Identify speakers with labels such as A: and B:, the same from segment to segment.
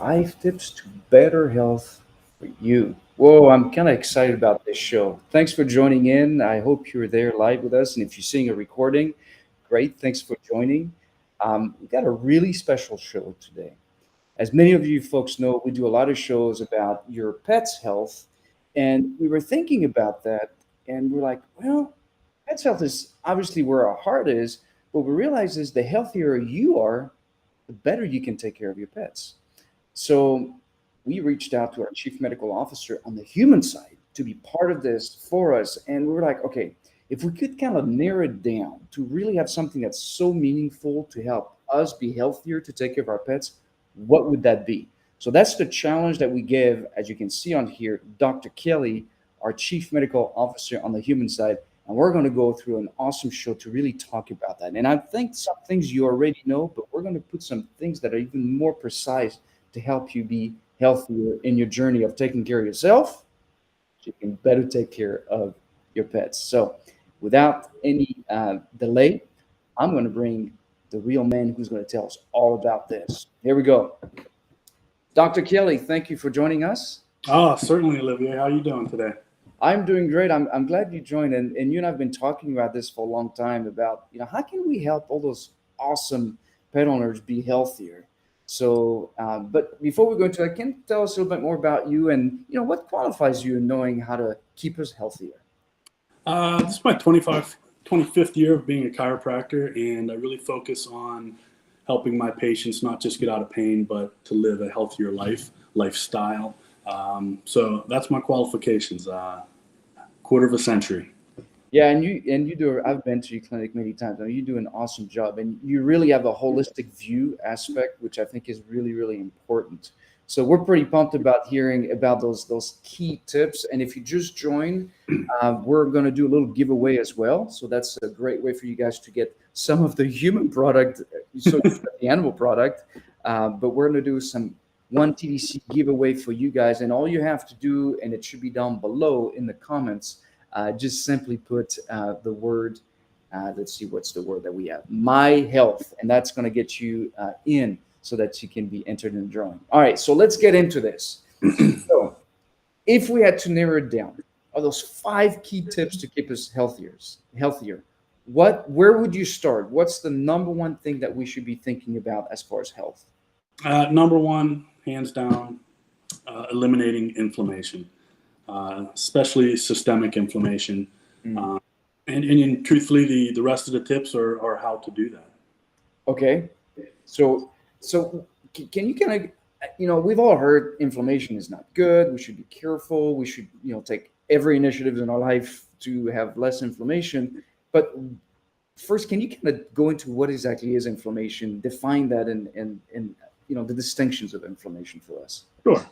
A: 5 tips to better health for you. Whoa, I'm kind of excited about this show. Thanks for joining in. I hope you're there live with us. And if you're seeing a recording, great. Thanks for joining. We've got a really special show today. As many of you folks know, we do a lot of shows about your pet's health. And we were thinking about that. And we're like, well, pet's health is obviously where our heart is. What we realize is the healthier you are, the better you can take care of your pets. So we reached out to our chief medical officer on the human side to be part of this for us. And we were like, okay, if we could kind of narrow it down to really have something that's so meaningful to help us be healthier to take care of our pets, what would that be? So that's the challenge that we gave, as you can see on here, Dr. Kelly, our chief medical officer on the human side. And we're going to go through an awesome show to really talk about that. And I think some things you already know, but we're going to put some things that are even more precise to help you be healthier in your journey of taking care of yourself, so you can better take care of your pets. So without any delay, I'm going to bring the real man who's going to tell us all about this. Here we go. Dr. Kelly, thank you for joining us.
B: Oh, certainly, Olivier. How are you doing today?
A: I'm doing great. I'm glad you joined. And you and I've been talking about this for a long time about, how can we help all those awesome pet owners be healthier? So, but before we go into that, can you tell us a little bit more about you and, what qualifies you in knowing how to keep us healthier?
B: This is my 25th year of being a chiropractor, and I really focus on helping my patients not just get out of pain, but to live a healthier lifestyle. So that's my qualifications. Quarter of a century.
A: Yeah, and you do. I've been to your clinic many times. I mean, you do an awesome job, and you really have a holistic view aspect, which I think is really, really important. So we're pretty pumped about hearing about those key tips. And if you just joined, we're going to do a little giveaway as well. So that's a great way for you guys to get some of the human product, so the animal product. But we're going to do some one TDC giveaway for you guys, and all you have to do, and it should be down below in the comments. Just simply put the word, let's see, what's the word that we have? My health. And that's going to get you in so that you can be entered in the drawing. All right, so let's get into this. So if we had to narrow it down, are those 5 key tips to keep us healthier? Where would you start? What's the number one thing that we should be thinking about as far as health?
B: Number one, hands down, eliminating inflammation. Especially systemic inflammation. And truthfully, the rest of the tips are how to do that.
A: Okay. So can you kind of, we've all heard inflammation is not good. We should be careful. We should, take every initiative in our life to have less inflammation. But first, can you kind of go into what exactly is inflammation, define that and the distinctions of inflammation for us?
B: Sure.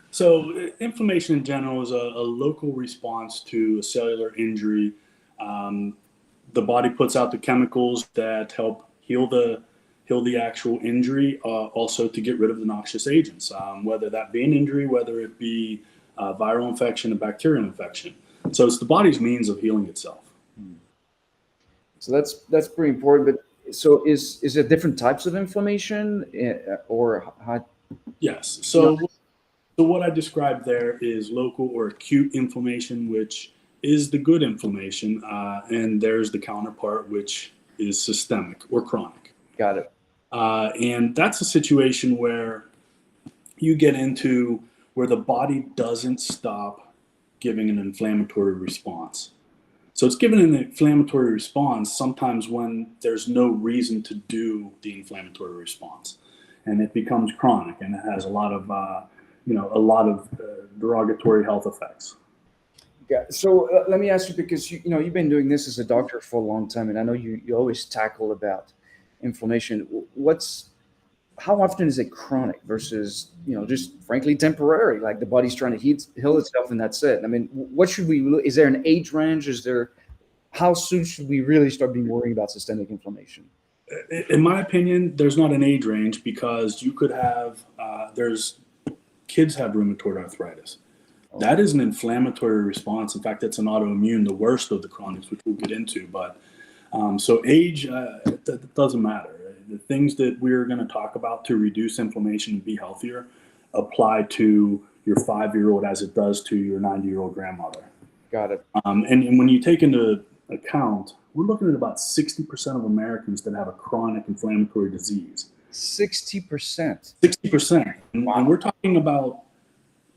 B: So inflammation in general is a local response to a cellular injury. The body puts out the chemicals that help heal the actual injury, also to get rid of the noxious agents, whether that be an injury, whether it be a viral infection, a bacterial infection. So it's the body's means of healing itself.
A: So that's pretty important. But so is it different types of inflammation or how?
B: Yes. So what I described there is local or acute inflammation, which is the good inflammation, and there's the counterpart, which is systemic or chronic.
A: Got it.
B: And that's a situation where you get into where the body doesn't stop giving an inflammatory response. So it's giving an inflammatory response sometimes when there's no reason to do the inflammatory response, and it becomes chronic, and it has a lot of derogatory health effects.
A: Yeah. So let me ask you, because you've been doing this as a doctor for a long time, and I know you always tackle about inflammation. How often is it chronic versus just frankly temporary, like the body's trying to heal itself and that's it? I mean, what should we? Is there an age range? How soon should we really start being worried about systemic inflammation?
B: In my opinion, there's not an age range, because you could have kids have rheumatoid arthritis. That is an inflammatory response. In fact, it's an autoimmune, the worst of the chronics, which we'll get into. But so age, it doesn't matter. The things that we're going to talk about to reduce inflammation and be healthier apply to your 5-year-old as it does to your 90-year-old grandmother.
A: Got it.
B: And when you take into account, we're looking at about 60% of Americans that have a chronic inflammatory disease.
A: 60%.
B: 60%.
A: Wow.
B: And we're talking about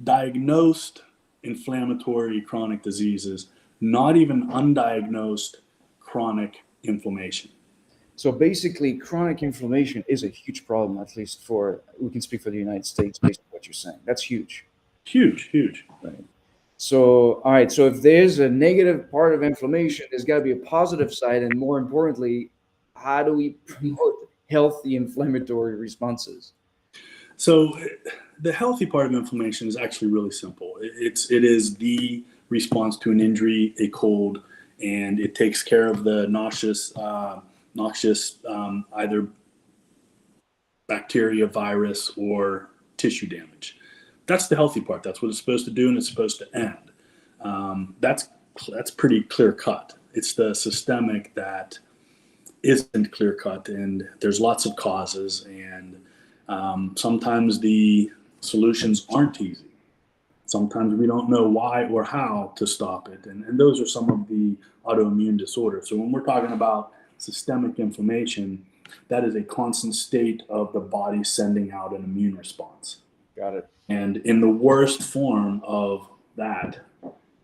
B: diagnosed inflammatory chronic diseases, not even undiagnosed chronic inflammation.
A: So basically, chronic inflammation is a huge problem, at least we can speak for the United States based on what you're saying. That's huge.
B: Huge.
A: Right. So, all right. So if there's a negative part of inflammation, there's got to be a positive side. And more importantly, how do we promote healthy inflammatory responses?
B: So the healthy part of inflammation is actually really simple. It is the response to an injury, a cold, and it takes care of the noxious either bacteria, virus, or tissue damage. That's the healthy part. That's what it's supposed to do, and it's supposed to end. That's pretty clear cut. It's the systemic that isn't clear cut, and there's lots of causes, and sometimes the solutions aren't easy. Sometimes we don't know why or how to stop it, and those are some of the autoimmune disorders. So when we're talking about systemic inflammation, that is a constant state of the body sending out an immune response.
A: Got it.
B: And in the worst form of that,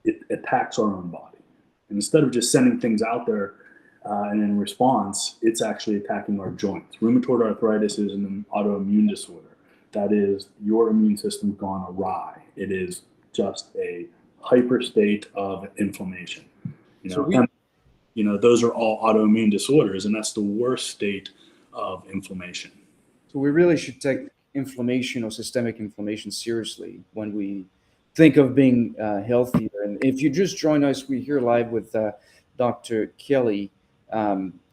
B: it attacks our own body. And instead of just sending things out there and in response, it's actually attacking our joints. Rheumatoid arthritis is an autoimmune disorder. That is your immune system gone awry. It is just a hyper state of inflammation. Those are all autoimmune disorders, and that's the worst state of inflammation.
A: So we really should take inflammation or systemic inflammation seriously when we think of being healthier. And if you just join us, we're here live with Dr. Kelly,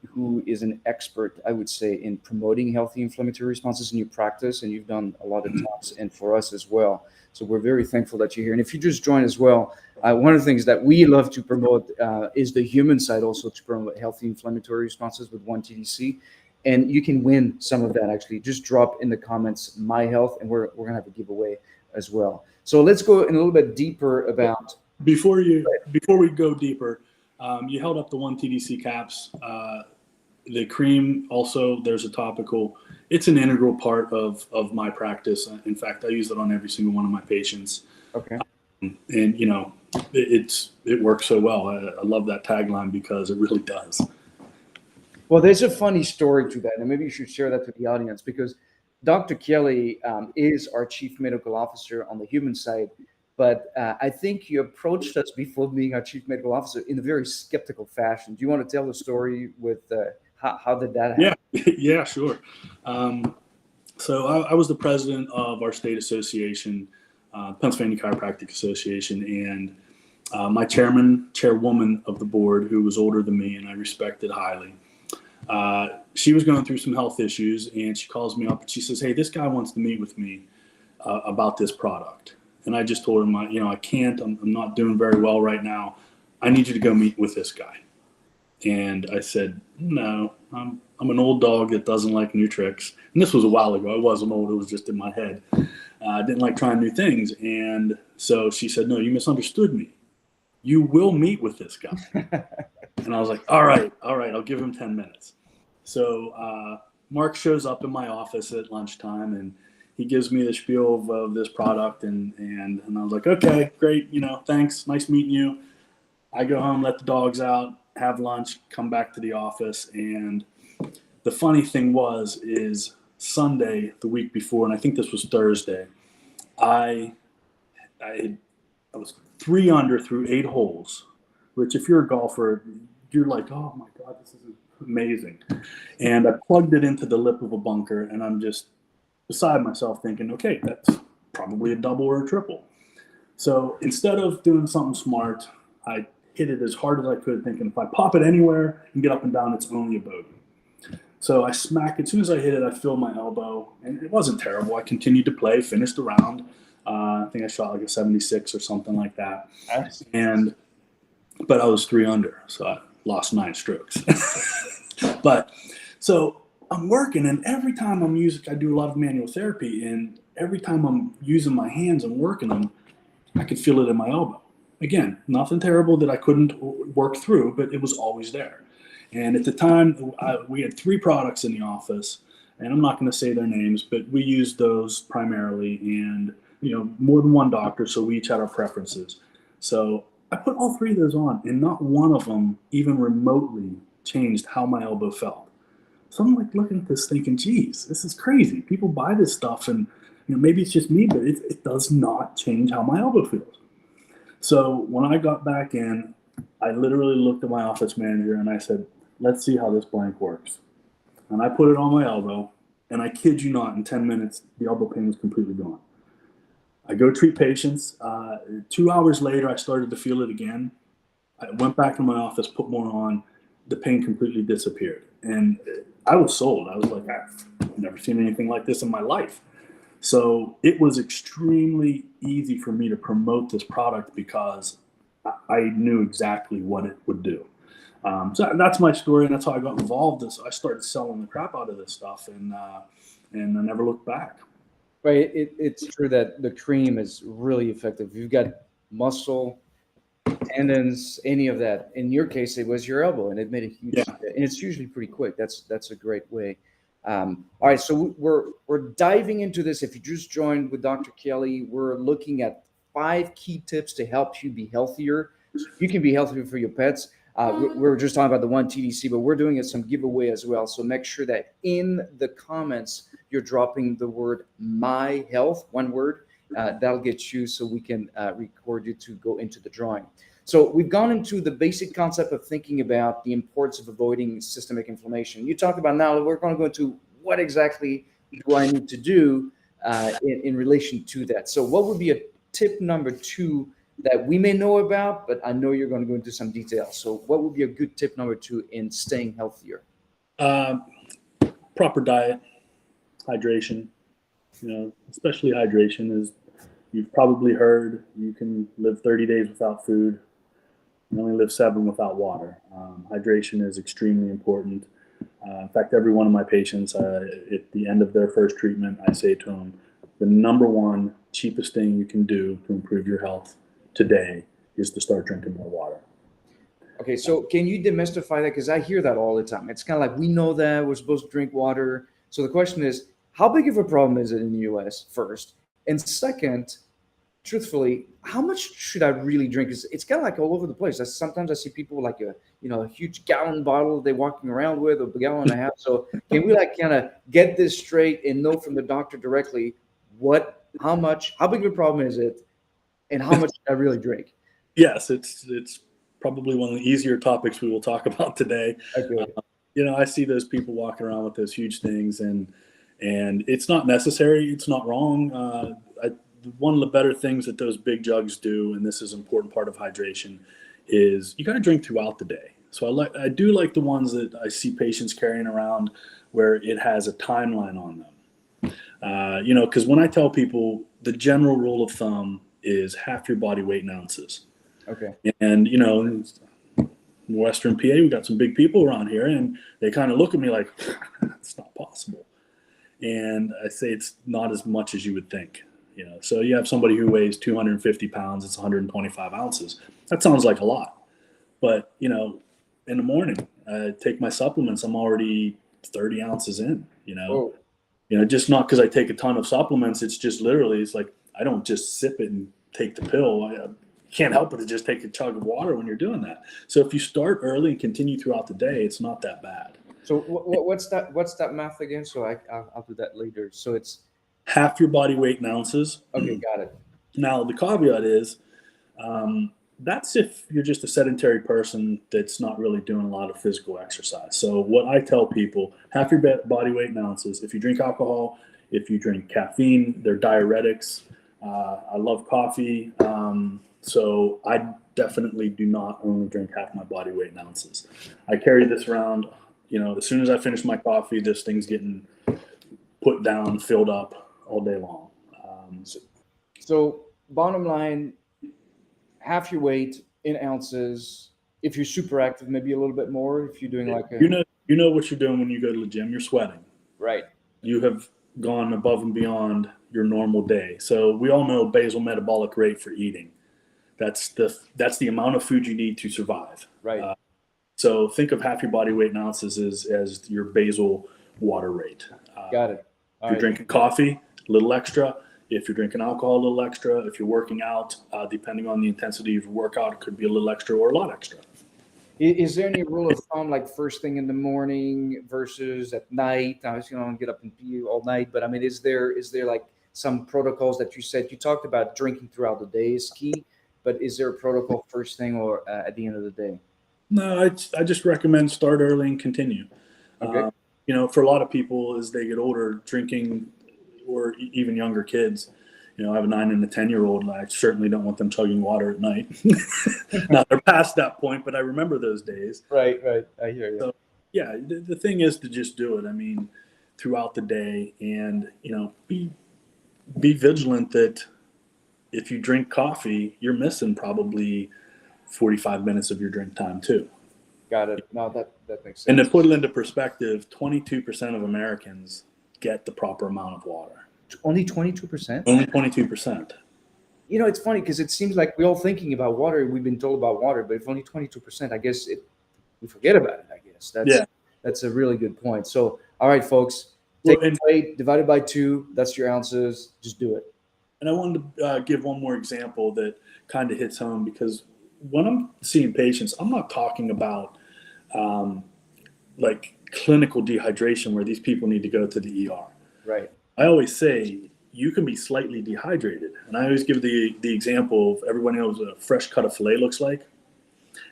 A: who is an expert, I would say, in promoting healthy inflammatory responses in your practice, and you've done a lot of talks and for us as well. So we're very thankful that you're here. And if you just join as well, one of the things that we love to promote is the human side, also to promote healthy inflammatory responses with 1TDC. And you can win some of that, actually. Just drop in the comments my health, and we're going to have a giveaway as well. So let's go in a little bit deeper about.
B: Before we go deeper, you held up the 1TDC caps. The cream also, there's a topical. It's an integral part of my practice. In fact, I use it on every single one of my patients.
A: Okay.
B: And it works so well. I love that tagline because it really does.
A: Well, there's a funny story to that, and maybe you should share that to the audience, because Dr. Kelly is our chief medical officer on the human side, but I think you approached us before being our chief medical officer in a very skeptical fashion. Do you want to tell the story with how did that happen?
B: Yeah, sure. So I was the president of our state association, Pennsylvania Chiropractic Association, and my chairwoman of the board, who was older than me and I respected highly, she was going through some health issues, and she calls me up and she says, "Hey, this guy wants to meet with me about this product." And I just told her, I can't. I'm not doing very well right now. I need you to go meet with this guy. And I said, "No, I'm an old dog that doesn't like new tricks." And this was a while ago. I wasn't old. It was just in my head. I didn't like trying new things. And so she said, "No, you misunderstood me. You will meet with this guy." And I was like, all right, I'll give him 10 minutes. So Mark shows up in my office at lunchtime, and he gives me the spiel of this product. And I was like, okay, great. Thanks. Nice meeting you. I go home, let the dogs out, have lunch, come back to the office. And the funny thing is Sunday, the week before, and I think this was Thursday, I was 3 under through 8 holes, which if you're a golfer, you're like, oh my God, this is amazing. And I plugged it into the lip of a bunker, and I'm just beside myself thinking, okay, that's probably a double or a triple. So instead of doing something smart, I hit it as hard as I could, thinking if I pop it anywhere and get up and down, it's only a bogey. So I smack it. As soon as I hit it, I feel my elbow, and it wasn't terrible. I continued to play, finished the round. I think I shot like a 76 or something like that. But I was 3 under, so I lost 9 strokes. But so I'm working, and every time I do a lot of manual therapy, and every time I'm using my hands and working them, I could feel it in my elbow. Again, nothing terrible that I couldn't work through, but it was always there. And at the time, we had 3 products in the office, and I'm not going to say their names, but we used those primarily, and more than one doctor, so we each had our preferences. So I put all 3 of those on, and not one of them even remotely changed how my elbow felt. So I'm like looking at this thinking, geez, this is crazy. People buy this stuff, and maybe it's just me, but it does not change how my elbow feels. So when I got back in, I literally looked at my office manager and I said, let's see how this blank works. And I put it on my elbow, and I kid you not, in 10 minutes, the elbow pain was completely gone. I go treat patients. 2 hours later, I started to feel it again. I went back to my office, put more on. The pain completely disappeared. And I was sold. I was like, I've never seen anything like this in my life. So it was extremely easy for me to promote this product because I knew exactly what it would do. So that's my story, and that's how I got involved. I started selling the crap out of this stuff, and I never looked back.
A: Right. It's true that the cream is really effective. You've got muscle, tendons, any of that. In your case, it was your elbow, and it made a huge.
B: Yeah.
A: And it's usually pretty quick. That's a great way. All right, so we're diving into this. If you just joined with Dr. Kelly, we're looking at 5 key tips to help you be healthier, so you can be healthier for your pets. We're just talking about the one TDC, but we're doing some giveaway as well. So make sure that in the comments you're dropping the word "my health," one word. That'll get you, so we can record you to go into the drawing. So we've gone into the basic concept of thinking about the importance of avoiding systemic inflammation. You talked about, now we're going to go into what exactly do I need to do in relation to that. So what would be a tip number 2 that we may know about, but I know you're going to go into some detail. So what would be a good tip number 2 in staying healthier?
B: Proper diet, hydration, especially hydration. Is you've probably heard you can live 30 days without food. You only live 7 without water. Hydration is extremely important. In fact, every one of my patients, at the end of their first treatment, I say to them, the number 1 cheapest thing you can do to improve your health today is to start drinking more water.
A: Okay, so can you demystify that? Because I hear that all the time. It's kind of like, we know that we're supposed to drink water. So the question is, how big of a problem is it in the US, first? And second, truthfully, how much should I really drink? It's kind of like all over the place. Sometimes I see people like a huge gallon bottle they're walking around with, or a gallon and a half. So can we like kind of get this straight and know from the doctor directly how big of a problem is it, and how much should I really drink?
B: Yes, it's probably one of the easier topics we will talk about today.
A: Okay.
B: I see those people walking around with those huge things, and it's not necessary. It's not wrong. One of the better things that those big jugs do, and this is an important part of hydration, is you got to drink throughout the day. So I do like the ones that I see patients carrying around where it has a timeline on them. Because when I tell people, the general rule of thumb is half your body weight in ounces.
A: Okay.
B: And in Western PA, we got some big people around here, and they kind of look at me like, it's not possible. And I say it's not as much as you would think. So you have somebody who weighs 250 pounds, it's 125 ounces. That sounds like a lot. But, in the morning, I take my supplements, I'm already 30 ounces in,
A: Oh.
B: Just not because I take a ton of supplements. It's just literally, it's like, I don't just sip it and take the pill. I can't help but to just take a chug of water when you're doing that. So if you start early and continue throughout the day, it's not that bad.
A: So what's that math again? So I'll do that later. So it's
B: half your body weight in ounces.
A: Okay, got it.
B: Now, the caveat is that's if you're just a sedentary person that's not really doing a lot of physical exercise. So what I tell people, half your body weight in ounces. If you drink alcohol, if you drink caffeine, they're diuretics. I love coffee. So I definitely do not only drink half my body weight in ounces. I carry this around, as soon as I finish my coffee, this thing's getting put down, filled up all day long.
A: So bottom line, half your weight in ounces. If you're super active, maybe a little bit more. If you're doing like
B: you know what you're doing when you go to the gym. You're sweating.
A: Right.
B: You have gone above and beyond your normal day. So we all know basal metabolic rate for eating. That's the amount of food you need to survive.
A: Right.
B: So think of half your body weight in ounces as your basal water rate.
A: Got it.
B: If you're drinking coffee, a little extra. If you're drinking alcohol, a little extra. If you're working out, depending on the intensity of your workout, it could be a little extra or a lot extra.
A: Is there any rule of thumb, like first thing in the morning versus at night? I was going to get up and pee all night, but I mean, is there like some protocols that you talked about drinking throughout the day is key, but is there a protocol first thing or at the end of the day?
B: No, I just recommend start early and continue.
A: Okay.
B: For a lot of people, as they get older, drinking, or even younger kids, I have a 9 and a 10-year-old, and I certainly don't want them chugging water at night. Now they're past that point, but I remember those days.
A: Right. I hear you.
B: So, yeah, the thing is to just do it. I mean, throughout the day, and be vigilant that if you drink coffee, you're missing probably 45 minutes of your drink time too.
A: Got it. No, that makes sense.
B: And to put it into perspective, 22% of Americans get the proper amount of water.
A: Only 22%?
B: Only 22%.
A: It's funny because it seems like we're all thinking about water. We've been told about water, but if only 22%, I guess we forget about it, I guess. That's a really good point. So, all right, folks, take weight, divided by 2. That's your ounces. Just do it.
B: And I wanted to give one more example that kind of hits home, because when I'm seeing patients, I'm not talking about like clinical dehydration where these people need to go to the ER.
A: Right.
B: I always say you can be slightly dehydrated. And I always give the example of everybody knows what a fresh cut of filet looks like.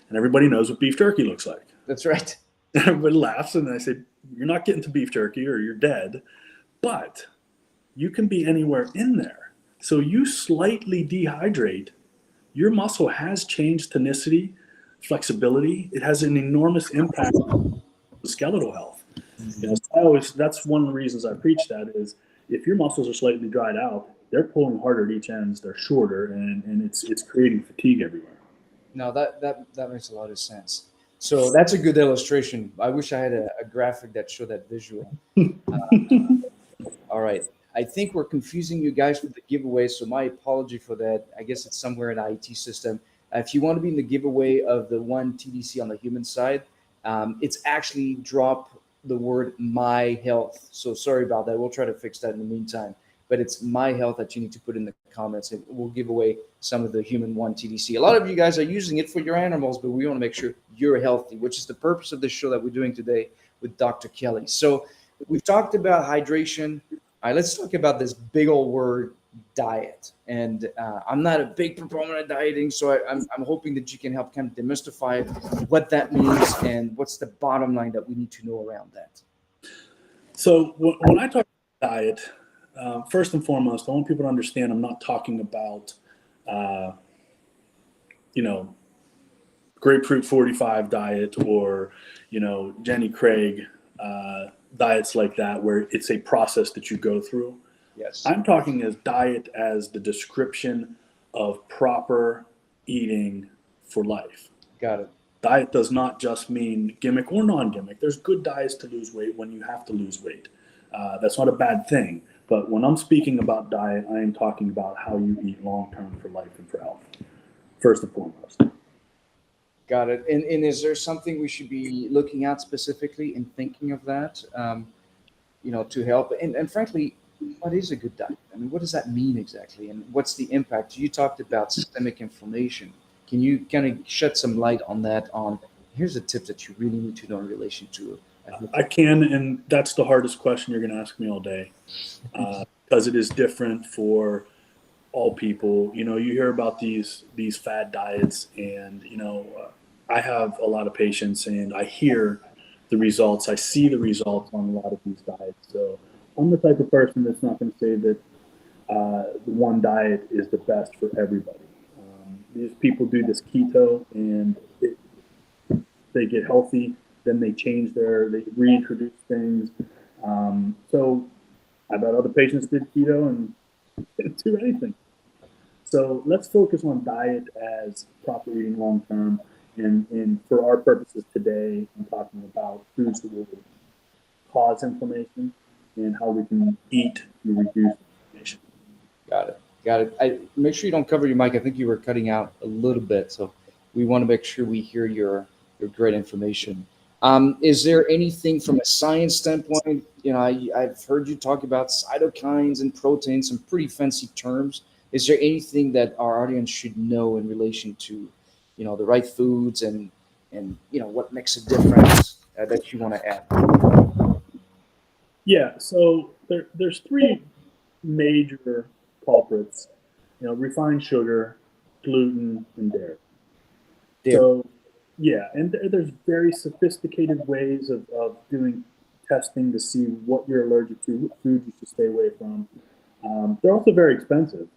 B: And everybody knows what beef jerky looks like.
A: That's right.
B: Everybody laughs, and I say, you're not getting to beef jerky or you're dead. But you can be anywhere in there. So you slightly dehydrate, your muscle has changed tonicity, flexibility. It has an enormous impact on skeletal health. So that's one of the reasons I preach that is if your muscles are slightly dried out, they're pulling harder at each ends, they're shorter, and it's creating fatigue everywhere.
A: No, that makes a lot of sense. So that's a good illustration. I wish I had a graphic that showed that visual. All right. I think we're confusing you guys with the giveaway, so my apology for that. I guess it's somewhere in the IT system. If you want to be in the giveaway of the one TDC on the human side, it's actually drop the word my health. So sorry about that. We'll try to fix that in the meantime. But it's my health that you need to put in the comments, and we'll give away some of the human one TDC. A lot of you guys are using it for your animals, but we want to make sure you're healthy, which is the purpose of this show that we're doing today with Dr. Kelly. So we've talked about hydration. All right, let's talk about this big old word, diet. And I'm not a big proponent of dieting, so I'm hoping that you can help kind of demystify what that means and what's the bottom line that we need to know around that.
B: So when I talk about diet, first and foremost, I want people to understand I'm not talking about, grapefruit 45 diet or, Jenny Craig diets like that, where it's a process that you go through.
A: Yes.
B: I'm talking as diet as the description of proper eating for life.
A: Got it.
B: Diet does not just mean gimmick or non-gimmick. There's good diets to lose weight when you have to lose weight. That's not a bad thing. But when I'm speaking about diet, I am talking about how you eat long-term for life and for health, first and foremost.
A: Got it. And is there something we should be looking at specifically in thinking of that, to help? And frankly, what is a good diet? I mean, what does that mean exactly? And what's the impact? You talked about systemic inflammation. Can you kind of shed some light on that? Here's a tip that you really need to know in relation to.
B: I can, and that's the hardest question you're going to ask me all day, because it is different for all people. You hear about these fad diets, and I have a lot of patients, and I hear the results. I see the results on a lot of these diets. So I'm the type of person that's not going to say that the one diet is the best for everybody. These people do this keto, and they get healthy. Then they they reintroduce things. So I've had other patients did keto and didn't do anything. So let's focus on diet as proper eating long term. And for our purposes today, I'm talking about foods that will cause inflammation and how we can eat to reduce inflammation.
A: Got it. Got it. Make sure you don't cover your mic. I think you were cutting out a little bit, so we want to make sure we hear your great information. Is there anything from a science standpoint? I've heard you talk about cytokines and proteins, some pretty fancy terms. Is there anything that our audience should know in relation to, the right foods and what makes a difference that you want to add?
B: Yeah, so there's three major culprits, refined sugar, gluten, and dairy.
A: There.
B: So, yeah, and there's very sophisticated ways of doing testing to see what you're allergic to, what food you should stay away from. They're also very expensive.